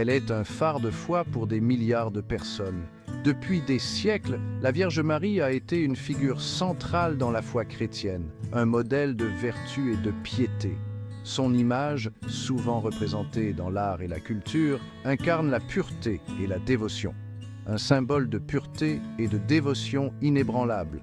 Elle est un phare de foi pour des milliards de personnes. Depuis des siècles, la Vierge Marie a été une figure centrale dans la foi chrétienne, un modèle de vertu et de piété. Son image, souvent représentée dans l'art et la culture, incarne la pureté et la dévotion. Un symbole de pureté et de dévotion inébranlable.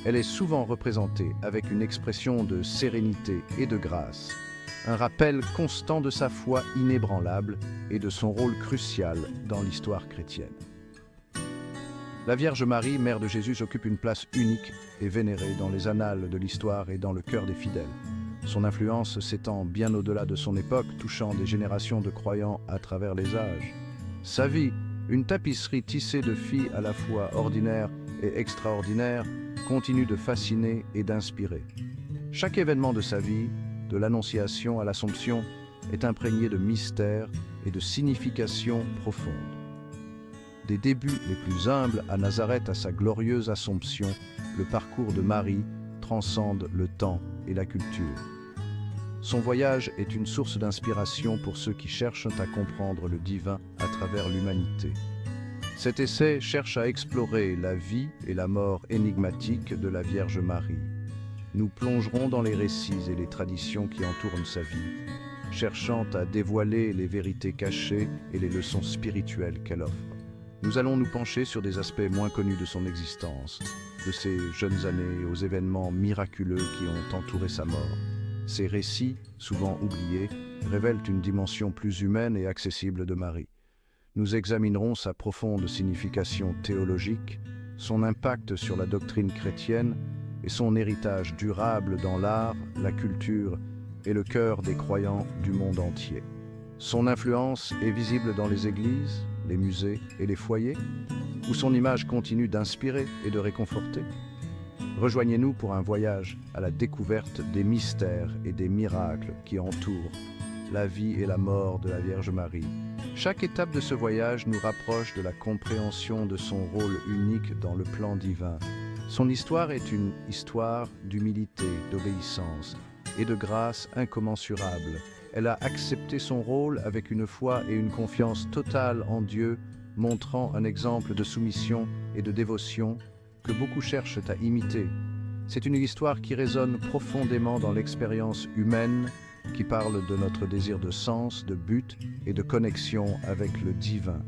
Elle est souvent représentée avec une expression de sérénité et de grâce. Un rappel constant de sa foi inébranlable et de son rôle crucial dans l'histoire chrétienne. La Vierge Marie, mère de Jésus, occupe une place unique et vénérée dans les annales de l'histoire et dans le cœur des fidèles. Son influence s'étend bien au-delà de son époque, touchant des générations de croyants à travers les âges. Sa vie, une tapisserie tissée de filles à la fois ordinaires et extraordinaires, continue de fasciner et d'inspirer. Chaque événement de sa vie, de l'Annonciation à l'Assomption, est imprégné de mystères et de significations profondes. Des débuts les plus humbles à Nazareth à sa glorieuse Assomption, le parcours de Marie transcende le temps et la culture. Son voyage est une source d'inspiration pour ceux qui cherchent à comprendre le divin à travers l'humanité. Cet essai cherche à explorer la vie et la mort énigmatiques de la Vierge Marie. Nous plongerons dans les récits et les traditions qui entourent sa vie, cherchant à dévoiler les vérités cachées et les leçons spirituelles qu'elle offre. Nous allons nous pencher sur des aspects moins connus de son existence, de ses jeunes années aux événements miraculeux qui ont entouré sa mort. Ces récits, souvent oubliés, révèlent une dimension plus humaine et accessible de Marie. Nous examinerons sa profonde signification théologique, son impact sur la doctrine chrétienne et son héritage durable dans l'art, la culture et le cœur des croyants du monde entier. Son influence est visible dans les églises, les musées et les foyers, où son image continue d'inspirer et de réconforter. Rejoignez-nous pour un voyage à la découverte des mystères et des miracles qui entourent la vie et la mort de la Vierge Marie. Chaque étape de ce voyage nous rapproche de la compréhension de son rôle unique dans le plan divin. Son histoire est une histoire d'humilité, d'obéissance et de grâce incommensurable. Elle a accepté son rôle avec une foi et une confiance totale en Dieu, montrant un exemple de soumission et de dévotion que beaucoup cherchent à imiter. C'est une histoire qui résonne profondément dans l'expérience humaine, qui parle de notre désir de sens, de but et de connexion avec le divin.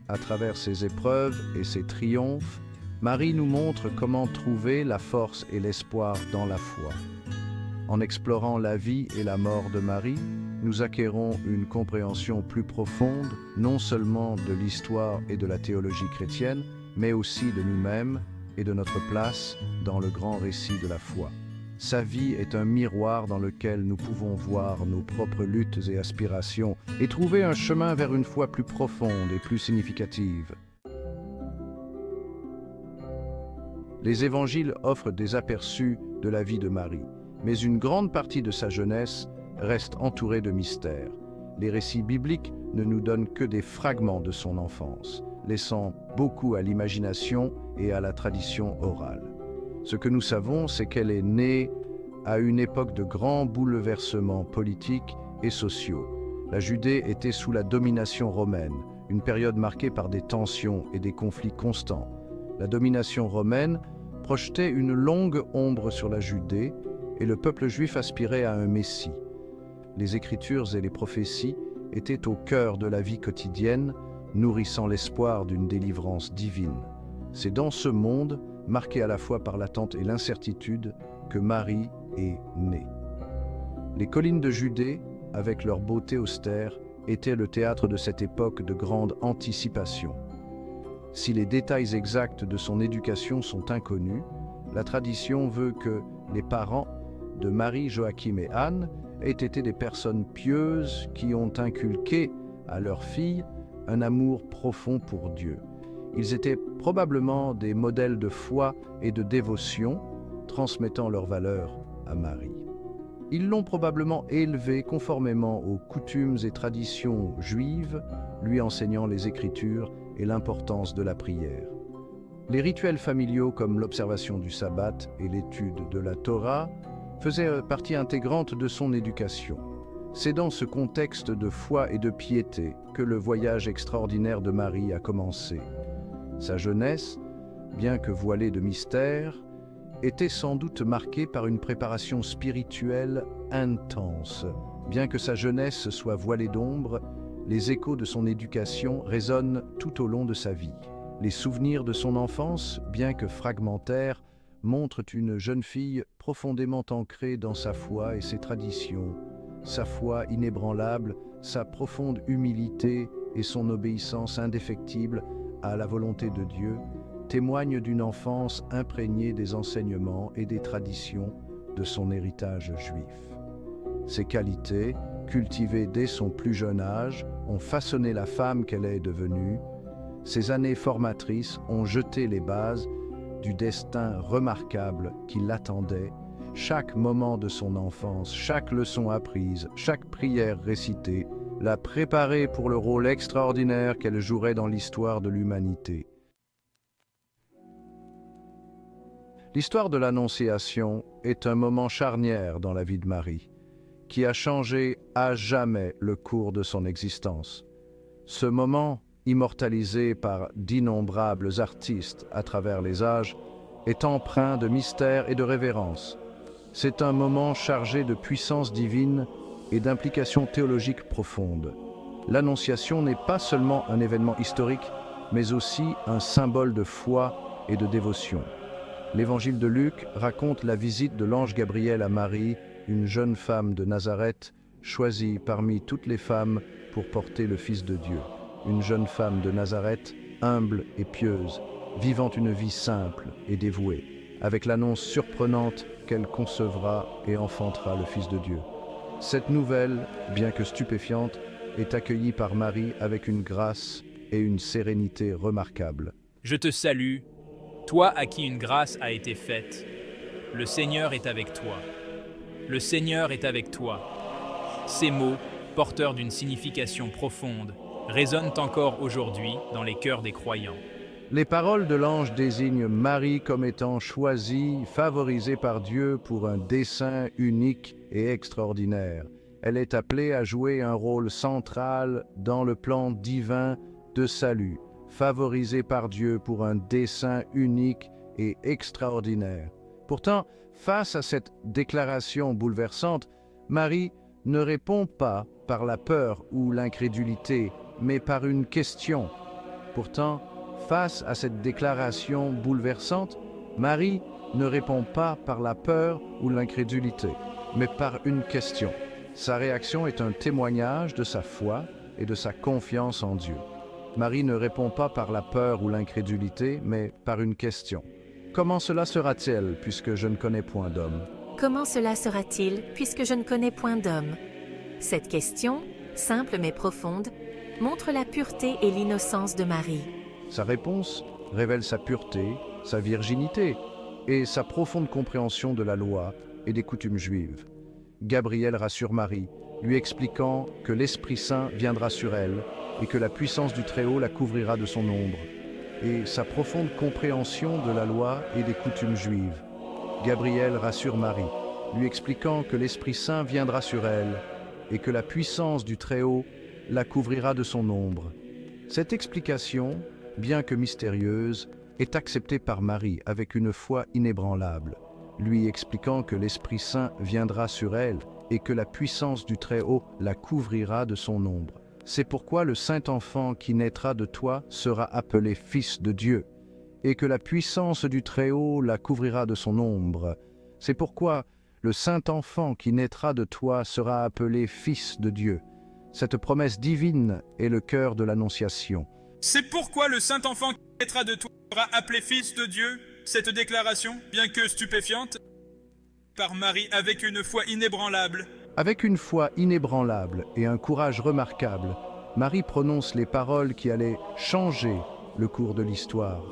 À travers ses épreuves et ses triomphes, Marie nous montre comment trouver la force et l'espoir dans la foi. En explorant la vie et la mort de Marie, nous acquérons une compréhension plus profonde, non seulement de l'histoire et de la théologie chrétienne, mais aussi de nous-mêmes et de notre place dans le grand récit de la foi. Sa vie est un miroir dans lequel nous pouvons voir nos propres luttes et aspirations et trouver un chemin vers une foi plus profonde et plus significative. Les évangiles offrent des aperçus de la vie de Marie, mais une grande partie de sa jeunesse reste entourée de mystères. Les récits bibliques ne nous donnent que des fragments de son enfance, laissant beaucoup à l'imagination et à la tradition orale. Ce que nous savons, c'est qu'elle est née à une époque de grands bouleversements politiques et sociaux. La Judée était sous la domination romaine, une période marquée par des tensions et des conflits constants. La domination romaine projetait une longue ombre sur la Judée et le peuple juif aspirait à un Messie. Les Écritures et les prophéties étaient au cœur de la vie quotidienne, nourrissant l'espoir d'une délivrance divine. C'est dans ce monde, marqué à la fois par l'attente et l'incertitude, que Marie est née. Les collines de Judée, avec leur beauté austère, étaient le théâtre de cette époque de grande anticipation. Si les détails exacts de son éducation sont inconnus, la tradition veut que les parents de Marie, Joachim et Anne aient été des personnes pieuses qui ont inculqué à leur fille un amour profond pour Dieu. Ils étaient probablement des modèles de foi et de dévotion, transmettant leurs valeurs à Marie. Ils l'ont probablement élevée conformément aux coutumes et traditions juives, lui enseignant les Écritures et l'importance de la prière. Les rituels familiaux comme l'observation du sabbat et l'étude de la Torah faisaient partie intégrante de son éducation. C'est dans ce contexte de foi et de piété que le voyage extraordinaire de Marie a commencé. Sa jeunesse, bien que voilée de mystère, était sans doute marquée par une préparation spirituelle intense. Bien que sa jeunesse soit voilée d'ombre, les échos de son éducation résonnent tout au long de sa vie. Les souvenirs de son enfance, bien que fragmentaires, montrent une jeune fille profondément ancrée dans sa foi et ses traditions. Sa foi inébranlable, sa profonde humilité et son obéissance indéfectible à la volonté de Dieu témoignent d'une enfance imprégnée des enseignements et des traditions de son héritage juif. Ces qualités, cultivées dès son plus jeune âge, ont façonné la femme qu'elle est devenue. Ces années formatrices ont jeté les bases du destin remarquable qui l'attendait. Chaque moment de son enfance, chaque leçon apprise, chaque prière récitée, l'a préparée pour le rôle extraordinaire qu'elle jouerait dans l'histoire de l'humanité. L'histoire de l'Annonciation est un moment charnière dans la vie de Marie, qui a changé à jamais le cours de son existence. Ce moment, immortalisé par d'innombrables artistes à travers les âges, est empreint de mystère et de révérence. C'est un moment chargé de puissance divine et d'implications théologiques profondes. L'Annonciation n'est pas seulement un événement historique, mais aussi un symbole de foi et de dévotion. L'Évangile de Luc raconte la visite de l'ange Gabriel à Marie, une jeune femme de Nazareth, choisie parmi toutes les femmes pour porter le Fils de Dieu. Une jeune femme de Nazareth, humble et pieuse, vivant une vie simple et dévouée, avec l'annonce surprenante qu'elle concevra et enfantera le Fils de Dieu. Cette nouvelle, bien que stupéfiante, est accueillie par Marie avec une grâce et une sérénité remarquables. Je te salue, toi à qui une grâce a été faite. Le Seigneur est avec toi. Le Seigneur est avec toi. Ces mots, porteurs d'une signification profonde, résonnent encore aujourd'hui dans les cœurs des croyants. Les paroles de l'ange désignent Marie comme étant choisie, favorisée par Dieu pour un dessein unique et extraordinaire. Elle est appelée à jouer un rôle central dans le plan divin de salut, favorisée par Dieu pour un dessein unique et extraordinaire. Pourtant, face à cette déclaration bouleversante, Marie ne répond pas par la peur ou l'incrédulité, mais par une question. Pourtant, face à cette déclaration bouleversante, Marie ne répond pas par la peur ou l'incrédulité, mais par une question. Sa réaction est un témoignage de sa foi et de sa confiance en Dieu. Marie ne répond pas par la peur ou l'incrédulité, mais par une question. Comment cela sera-t-il, puisque je ne connais point d'homme? Comment cela sera-t-il, puisque je ne connais point d'homme? Cette question, simple mais profonde, montre la pureté et l'innocence de Marie. Sa réponse révèle sa pureté, sa virginité et sa profonde compréhension de la loi et des coutumes juives. Gabriel rassure Marie, lui expliquant que l'Esprit Saint viendra sur elle et que la puissance du Très-Haut la couvrira de son ombre, et sa profonde compréhension de la loi et des coutumes juives. Gabriel rassure Marie, lui expliquant que l'Esprit Saint viendra sur elle et que la puissance du Très-Haut la couvrira de son ombre. Cette explication, bien que mystérieuse, est acceptée par Marie avec une foi inébranlable, lui expliquant que l'Esprit Saint viendra sur elle et que la puissance du Très-Haut la couvrira de son ombre. C'est pourquoi le Saint-Enfant qui naîtra de toi sera appelé Fils de Dieu, et que la puissance du Très-Haut la couvrira de son ombre. C'est pourquoi le Saint-Enfant qui naîtra de toi sera appelé Fils de Dieu. Cette promesse divine est le cœur de l'Annonciation. C'est pourquoi le Saint-Enfant qui naîtra de toi sera appelé Fils de Dieu. Cette déclaration, bien que stupéfiante, par Marie avec une foi inébranlable. Avec une foi inébranlable et un courage remarquable, Marie prononce les paroles qui allaient changer le cours de l'histoire.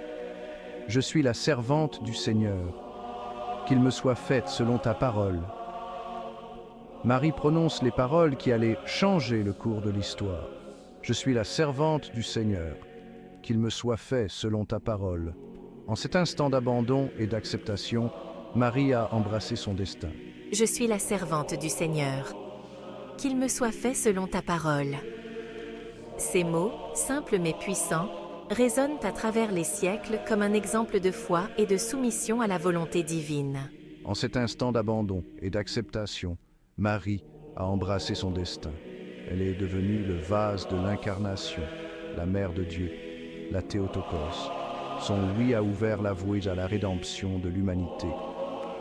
« Je suis la servante du Seigneur, qu'il me soit fait selon ta parole. » Marie prononce les paroles qui allaient changer le cours de l'histoire. « Je suis la servante du Seigneur, qu'il me soit fait selon ta parole. » En cet instant d'abandon et d'acceptation, Marie a embrassé son destin. Je suis la servante du Seigneur. qu'il me soit fait selon ta parole. Ces mots, simples mais puissants, résonnent à travers les siècles comme un exemple de foi et de soumission à la volonté divine. En cet instant d'abandon et d'acceptation, Marie a embrassé son destin. Elle est devenue le vase de l'incarnation, la Mère de Dieu, la Théotokos. Son oui a ouvert la voie à la rédemption de l'humanité.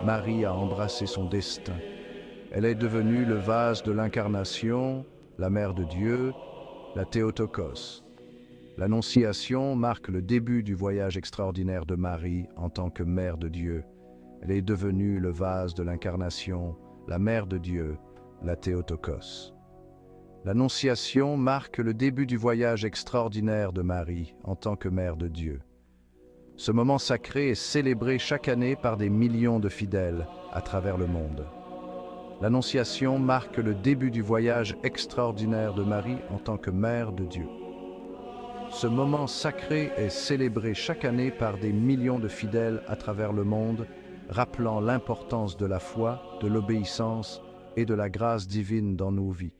Marie a embrassé son destin. Elle est devenue le vase de l'incarnation, la Mère de Dieu, la Théotokos. L'Annonciation marque le début du voyage extraordinaire de Marie en tant que Mère de Dieu. Elle est devenue le vase de l'incarnation, la Mère de Dieu, la Théotokos. L'Annonciation marque le début du voyage extraordinaire de Marie en tant que Mère de Dieu. Ce moment sacré est célébré chaque année par des millions de fidèles à travers le monde. L'Annonciation marque le début du voyage extraordinaire de Marie en tant que Mère de Dieu. Ce moment sacré est célébré chaque année par des millions de fidèles à travers le monde, rappelant l'importance de la foi, de l'obéissance et de la grâce divine dans nos vies.